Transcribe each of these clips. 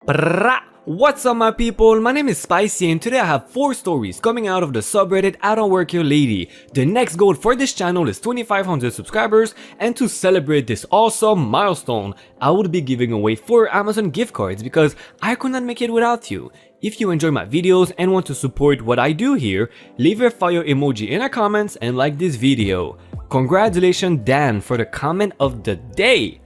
Brrrah! What's up my people, my name is Spicy and today I have 4 stories coming out of the subreddit IDontWorkHereLady. The next goal for this channel is 2500 subscribers, and to celebrate this awesome milestone, I will be giving away 4 Amazon gift cards because I could not make it without you. If you enjoy my videos and want to support what I do here, leave a fire emoji in the comments and like this video. Congratulations Dan for the comment of the day!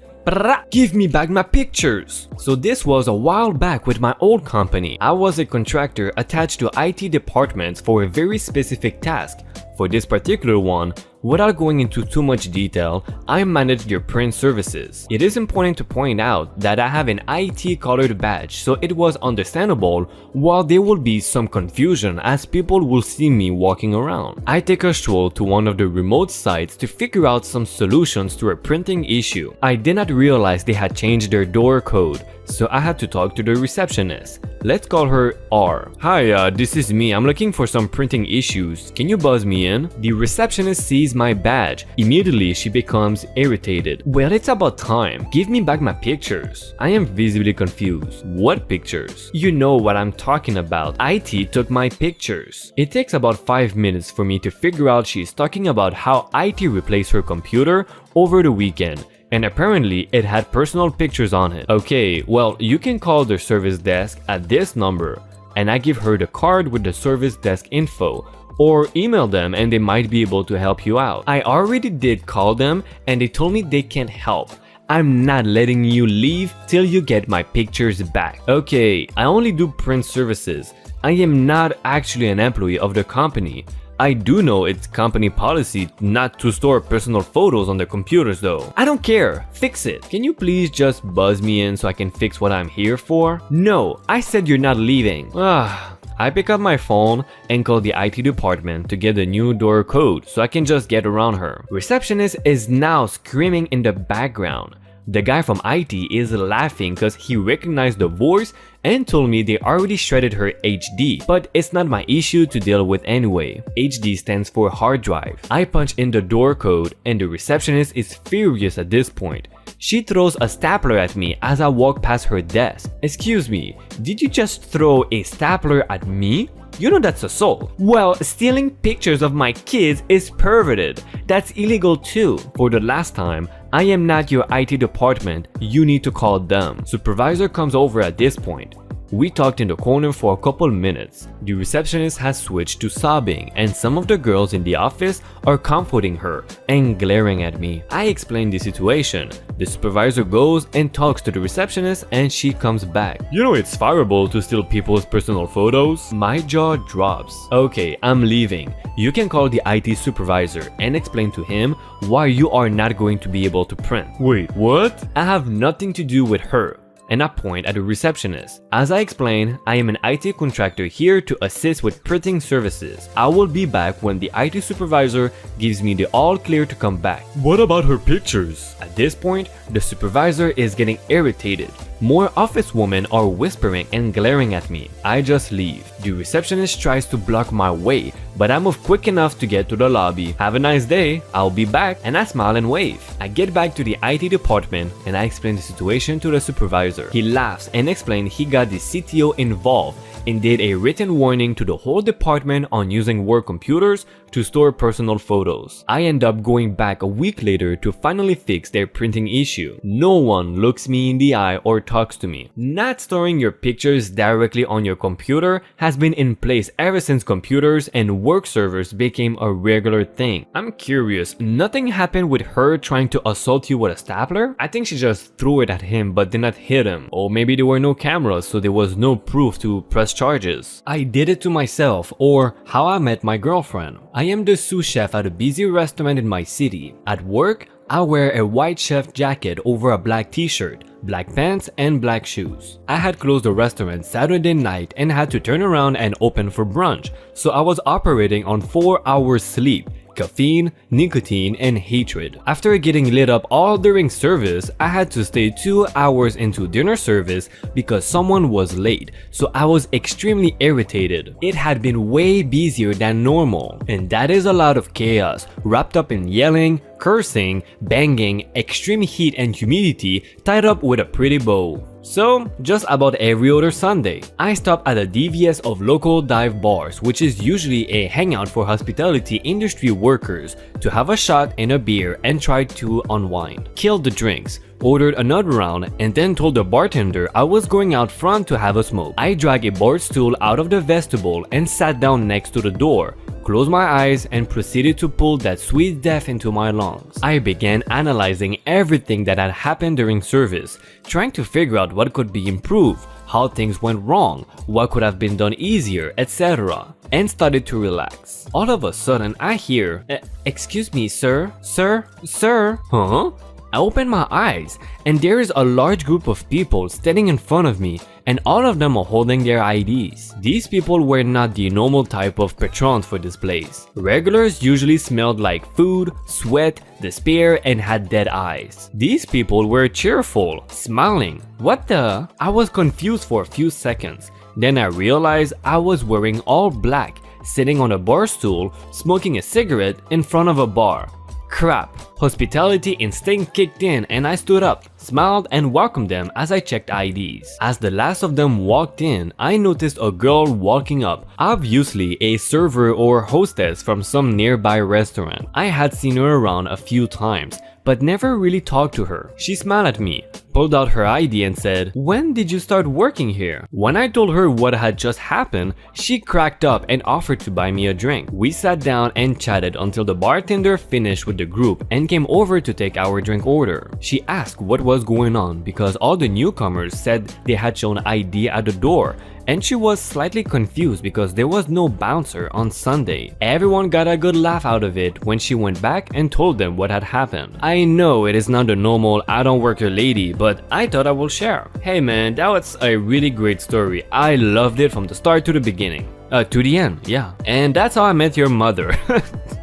Give me back my pictures! So this was a while back with my old company. I was a contractor attached to IT departments for a very specific task. For this particular one, without going into too much detail, I manage their print services. It is important to point out that I have an IT colored badge, so it was understandable while there will be some confusion as people will see me walking around. I take a stroll to one of the remote sites to figure out some solutions to a printing issue. I did not realize they had changed their door code, so I had to talk to the receptionist. Let's call her R. Hi, this is me. I'm looking for some printing issues. Can you buzz me in? The receptionist sees my badge. Immediately, she becomes irritated. Well, it's about time. Give me back my pictures. I am visibly confused. What pictures? You know what I'm talking about. IT took my pictures. It takes about 5 minutes for me to figure out she's talking about how IT replaced her computer over the weekend. And apparently it had personal pictures on it. Okay, well, you can call the service desk at this number, and I give her the card with the service desk info, or email them and they might be able to help you out. I already did call them and they told me they can't help. I'm not letting you leave till you get my pictures back. Okay, I only do print services. I am not actually an employee of the company. I do know it's company policy not to store personal photos on their computers though. I don't care, fix it. Can you please just buzz me in so I can fix what I'm here for? No, I said you're not leaving. I pick up my phone and call the IT department to get the new door code so I can just get around her. Receptionist is now screaming in the background. The guy from IT is laughing because he recognized the voice and told me they already shredded her HD, but it's not my issue to deal with anyway. HD stands for hard drive. I punch in the door code and the receptionist is furious at this point. She throws a stapler at me as I walk past her desk. Excuse me, did you just throw a stapler at me? You know that's assault. Well, stealing pictures of my kids is perverted. That's illegal too. For the last time, I am not your IT department. You need to call them. Supervisor comes over at this point. We talked in the corner for a couple minutes. The receptionist has switched to sobbing and some of the girls in the office are comforting her and glaring at me. I explain the situation. The supervisor goes and talks to the receptionist and she comes back. You know it's fireable to steal people's personal photos? My jaw drops. Okay, I'm leaving. You can call the IT supervisor and explain to him why you are not going to be able to print. Wait, what? I have nothing to do with her. And I point at the receptionist. As I explain, I am an IT contractor here to assist with printing services. I will be back when the IT supervisor gives me the all clear to come back. What about her pictures? At this point, the supervisor is getting irritated. More office women are whispering and glaring at me. I just leave. The receptionist tries to block my way, but I move quick enough to get to the lobby. Have a nice day, I'll be back, and I smile and wave. I get back to the IT department and I explain the situation to the supervisor. He laughs and explains he got the CTO involved and did a written warning to the whole department on using work computers to store personal photos. I end up going back a week later to finally fix their printing issue. No one looks me in the eye or talks to me. Not storing your pictures directly on your computer has been in place ever since computers and work servers became a regular thing. I'm curious, nothing happened with her trying to assault you with a stapler? I think she just threw it at him but did not hit him. Or maybe there were no cameras so there was no proof to press charges. I did it to myself, or how I met my girlfriend. I am the sous chef at a busy restaurant in my city. At work, I wear a white chef jacket over a black t-shirt, black pants, and black shoes. I had closed the restaurant Saturday night and had to turn around and open for brunch, so I was operating on 4 hours sleep. caffeine, nicotine, and hatred. After getting lit up all during service, I had to stay 2 hours into dinner service because someone was late, so I was extremely irritated. It had been way busier than normal, and that is a lot of chaos, wrapped up in yelling, cursing, banging, extreme heat and humidity tied up with a pretty bow. So, just about every other Sunday, I stop at a DVS of local dive bars, which is usually a hangout for hospitality industry workers, to have a shot and a beer and try to unwind. Killed the drinks, ordered another round, and then told the bartender I was going out front to have a smoke. I dragged a bar stool out of the vestibule and sat down next to the door, closed my eyes, and proceeded to pull that sweet death into my lungs. I began analyzing everything that had happened during service, trying to figure out what could be improved, how things went wrong, what could have been done easier, etc., and started to relax. All of a sudden, I hear, "Excuse me, sir? Sir? Sir?" Huh? I open my eyes, and there is a large group of people standing in front of me, and all of them are holding their IDs. These people were not the normal type of patrons for this place. Regulars usually smelled like food, sweat, despair, and had dead eyes. These people were cheerful, smiling. What the? I was confused for a few seconds. Then I realized I was wearing all black, sitting on a bar stool, smoking a cigarette in front of a bar. Crap. Hospitality instinct kicked in and I stood up, smiled, and welcomed them as I checked IDs. As the last of them walked in, I noticed a girl walking up, obviously a server or hostess from some nearby restaurant. I had seen her around a few times, but never really talked to her. She smiled at me, pulled out her ID and said, "When did you start working here?" When I told her what had just happened, she cracked up and offered to buy me a drink. We sat down and chatted until the bartender finished with the group and came over to take our drink order. She asked what was going on because all the newcomers said they had shown ID at the door, and she was slightly confused because there was no bouncer on Sunday. Everyone got a good laugh out of it when she went back and told them what had happened. I know it is not the normal "I don't work here lady," but I thought I will share. Hey man, that was a really great story. I loved it from the start to the beginning. To the end, yeah. And that's how I met your mother.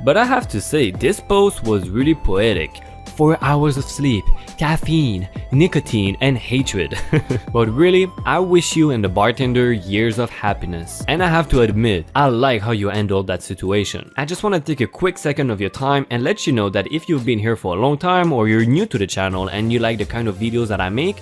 But I have to say, this post was really poetic. 4 hours of sleep, caffeine, nicotine, and hatred. But really, I wish you and the bartender years of happiness. And I have to admit, I like how you handled that situation. I just want to take a quick second of your time and let you know that if you've been here for a long time or you're new to the channel and you like the kind of videos that I make,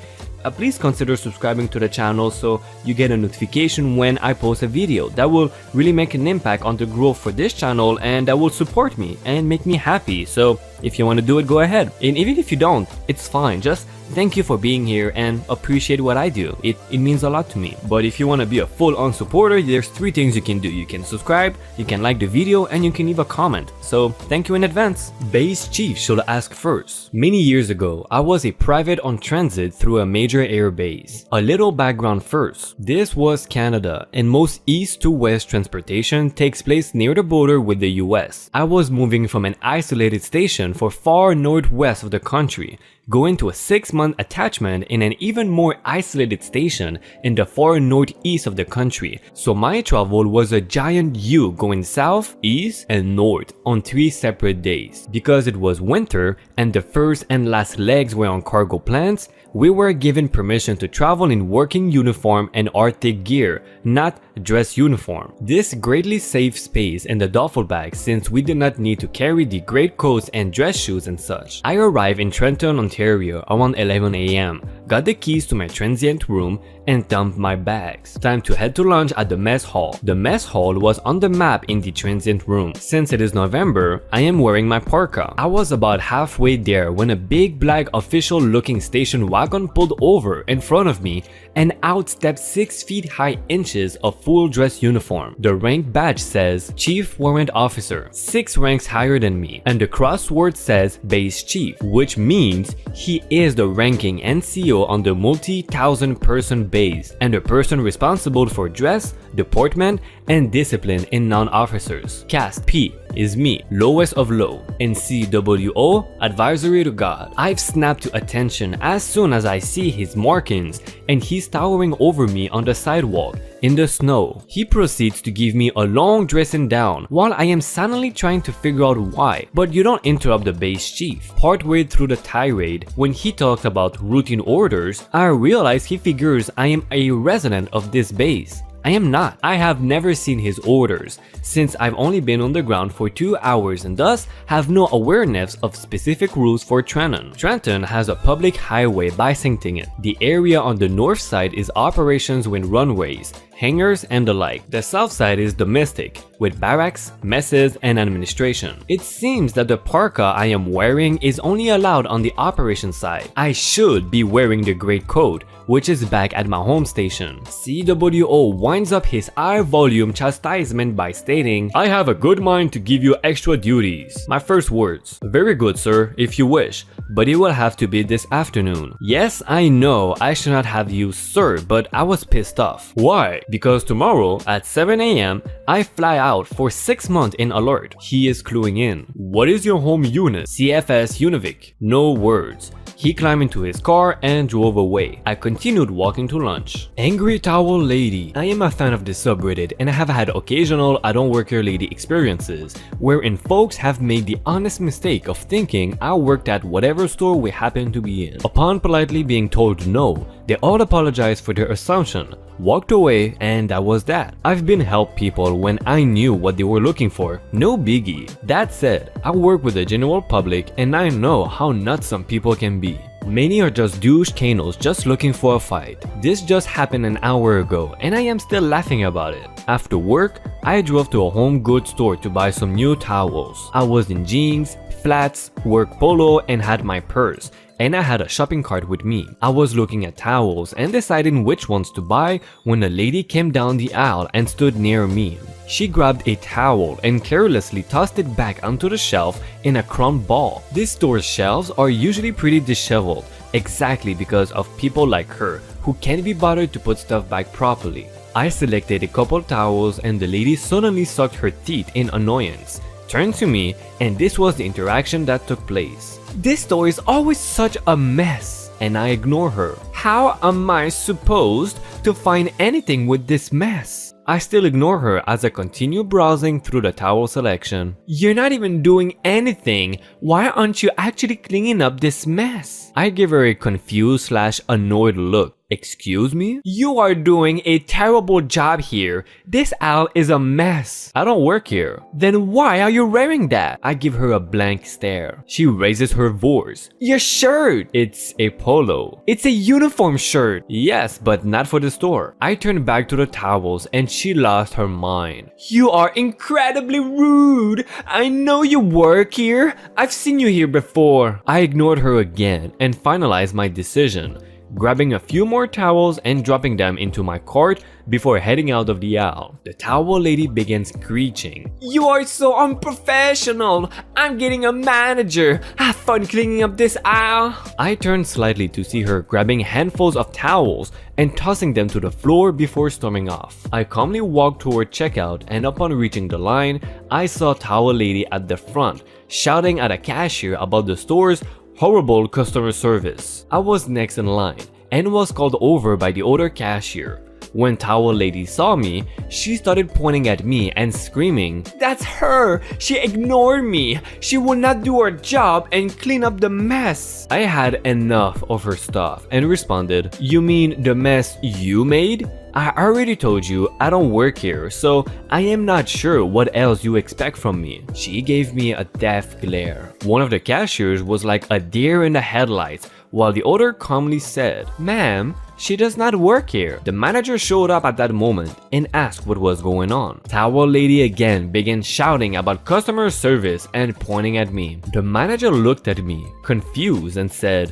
please consider subscribing to the channel so you get a notification when I post a video. That will really make an impact on the growth for this channel and that will support me and make me happy. So if you want to do it, go ahead. And even if you don't, it's fine. Just thank you for being here and appreciate what I do. It means a lot to me. But if you want to be a full-on supporter, there's 3 things you can do. You can subscribe, you can like the video, and you can leave a comment. So thank you in advance. Base Chief should ask first. Many years ago, I was a private on transit through a major air base. A little background first. This was Canada, and most east to west transportation takes place near the border with the US. I was moving from an isolated station for far northwest of the country, going to a 6-month attachment in an even more isolated station in the far northeast of the country. So my travel was a giant U going south, east, and north on 3 separate days. Because it was winter and the first and last legs were on cargo planes, we were given permission to travel in working uniform and Arctic gear, not dress uniform. This greatly saved space in the duffel bag since we did not need to carry the greatcoats and dress shoes and such. I arrived in Trenton, Ontario around 11 AM, got the keys to my transient room, and dumped my bags. Time to head to lunch at the mess hall. The mess hall was on the map in the transient room. Since it is November, I am wearing my parka. I was about halfway there when a big black official looking station wagon pulled over in front of me and out stepped 6 feet high inches of full dress uniform. The rank badge says Chief Warrant Officer, 6 ranks higher than me, and the crossword says Base Chief, which means he is the ranking NCO on the multi-thousand person base and the person responsible for dress, deportment, and discipline in non-officers. Caste P is me, lowest of low, and CWO, advisory to God. I've snapped to attention as soon as I see his markings and he's towering over me on the sidewalk in the snow. He proceeds to give me a long dressing down while I am silently trying to figure out why, but you don't interrupt the base chief. Partway through the tirade, when he talked about routine orders, I realize he figures I am a resident of this base. I am not. I have never seen his orders, since I've only been on the ground for 2 hours and thus have no awareness of specific rules for Trenton. Trenton has a public highway bisecting it. The area on the north side is operations with runways, hangars and the like. The south side is domestic, with barracks, messes, and administration. It seems that the parka I am wearing is only allowed on the operations side. I should be wearing the great coat, which is back at my home station. CWO winds up his high-volume chastisement by stating, "I have a good mind to give you extra duties." My first words, "Very good, sir, if you wish, but it will have to be this afternoon." Yes, I know I should not have used sir, but I was pissed off. Why? Because tomorrow at 7 AM, I fly out for 6 months in alert. He is cluing in. "What is your home unit?" "CFS Univik." No words. He climbed into his car and drove away. I continued walking to lunch. Angry Towel Lady. I am a fan of this subreddit and I have had occasional IDontWorkHereLady experiences wherein folks have made the honest mistake of thinking I worked at whatever store we happen to be in. Upon politely being told no, they all apologized for their assumption, walked away, and that was that. I've been helped people when I knew what they were looking for, no biggie. That said, I work with the general public and I know how nuts some people can be. Many are just douche canos just looking for a fight. This just happened an hour ago and I am still laughing about it. After work, I drove to a home goods store to buy some new towels. I was in jeans, flats, work polo, and had my purse. And I had a shopping cart with me. I was looking at towels and deciding which ones to buy when a lady came down the aisle and stood near me. She grabbed a towel and carelessly tossed it back onto the shelf in a crumb ball. This store's shelves are usually pretty disheveled, exactly because of people like her who can't be bothered to put stuff back properly. I selected a couple towels and the lady suddenly sucked her teeth in annoyance, turned to me, and this was the interaction that took place. This store is always such a mess, and I ignore her. How am I supposed to find anything with this mess? I still ignore her as I continue browsing through the towel selection. You're not even doing anything. Why aren't you actually cleaning up this mess? I give her a confused/annoyed look. Excuse me? You are doing a terrible job here. This aisle is a mess. I don't work here. Then why are you wearing that? I give her a blank stare. She raises her voice. Your shirt! It's a polo. It's a uniform shirt. Yes, but not for the store. I turn back to the towels and she lost her mind. You are incredibly rude. I know you work here. I've seen you here before. I ignored her again and finalized my decision, grabbing a few more towels and dropping them into my cart before heading out of the aisle. The towel lady began screeching. You are so unprofessional! I'm getting a manager! Have fun cleaning up this aisle! I turned slightly to see her grabbing handfuls of towels and tossing them to the floor before storming off. I calmly walked toward checkout and upon reaching the line, I saw towel lady at the front, shouting at a cashier about the store's horrible customer service. I was next in line and was called over by the other cashier. When towel lady saw me, she started pointing at me and screaming, "That's her! She ignored me! She will not do her job and clean up the mess!" I had enough of her stuff and responded, "You mean the mess you made? I already told you I don't work here, so I am not sure what else you expect from me." She gave me a death glare. One of the cashiers was like a deer in the headlights, while the other calmly said, "Ma'am, she does not work here." The manager showed up at that moment and asked what was going on. Towel lady again began shouting about customer service and pointing at me. The manager looked at me, confused, and said,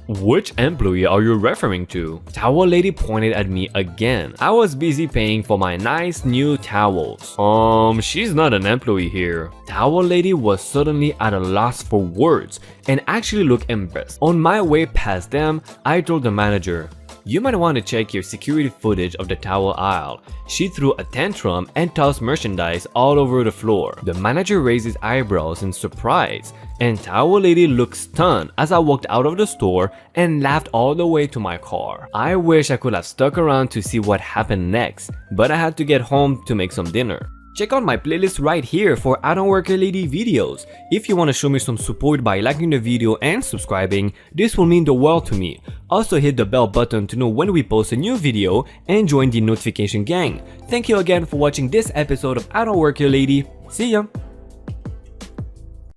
which employee are you referring to?" Towel lady pointed at me again. I was busy paying for my nice new towels. She's not an employee here." Towel lady was suddenly at a loss for words and actually looked embarrassed. On my way past them, I told the manager, "You might want to check your security footage of the towel aisle." She threw a tantrum and tossed merchandise all over the floor. The manager raised his eyebrows in surprise, and towel lady looked stunned as I walked out of the store and laughed all the way to my car. I wish I could have stuck around to see what happened next, but I had to get home to make some dinner. Check out my playlist right here for IDontWorkHereLady videos. If you want to show me some support by liking the video and subscribing, this will mean the world to me. Also hit the bell button to know when we post a new video and join the notification gang. Thank you again for watching this episode of IDontWorkHereLady. See ya!